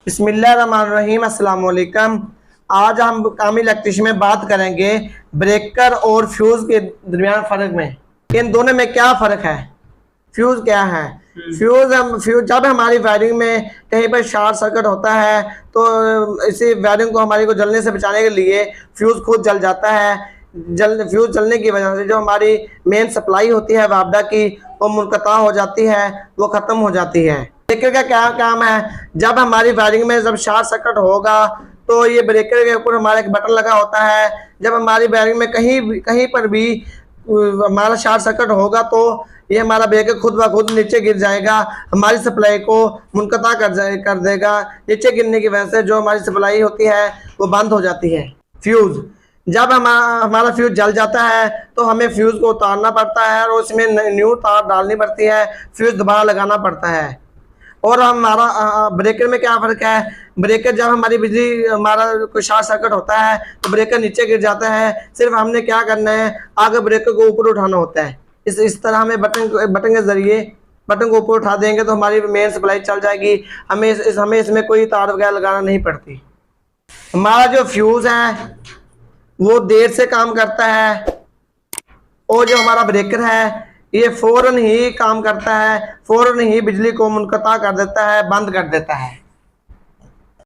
बिस्मिल्लाहिर्रहमानिर्रहीम, अस्सलाम वालेकुम। आज हम कामी इलेक्ट्रिशियन में बात करेंगे ब्रेकर और फ्यूज के दरमियान फ़र्क में। इन दोनों में क्या फ़र्क है, फ्यूज क्या है। फ्यूज जब हमारी वायरिंग में कहीं पर शॉर्ट सर्किट होता है तो इसी वायरिंग को हमारी को जलने से बचाने के लिए फ्यूज खुद जल जाता है। फ्यूज जलने की वजह से जो हमारी मेन सप्लाई होती है वापडा की, वो मुनक़ता हो जाती है, वो ख़त्म हो जाती है। ब्रेकर का क्या काम है, जब हमारी वायरिंग में जब शॉर्ट सर्किट होगा तो ये ब्रेकर के ऊपर हमारा एक बटन लगा होता है। जब हमारी वायरिंग में कहीं पर भी हमारा शॉर्ट सर्किट होगा तो ये हमारा ब्रेकर खुद ब खुद नीचे गिर जाएगा, हमारी सप्लाई को मुनक़ता कर देगा। नीचे गिरने की वजह से जो हमारी सप्लाई होती है वो बंद हो जाती है। फ्यूज़, जब हमारा फ्यूज जल जाता है तो हमें फ्यूज को उतारना पड़ता है और उसमें न्यू तार डालनी पड़ती है, फ्यूज दोबारा लगाना पड़ता है। और हमारा ब्रेकर में क्या फ़र्क है, ब्रेकर जब हमारी बिजली हमारा कोई शॉर्ट सर्किट होता है तो ब्रेकर नीचे गिर जाता है। सिर्फ हमने क्या करना है, आगे ब्रेकर को ऊपर उठाना होता है। इस तरह हमें बटन के ज़रिए बटन को ऊपर उठा देंगे तो हमारी मेन सप्लाई चल जाएगी। हमें इसमें कोई तार वगैरह लगाना नहीं पड़ती। हमारा जो फ्यूज़ है वो देर से काम करता है और जो हमारा ब्रेकर है ये फ़ौरन ही काम करता है, फ़ौरन ही बिजली को मुनक़ता कर देता है, बंद कर देता है।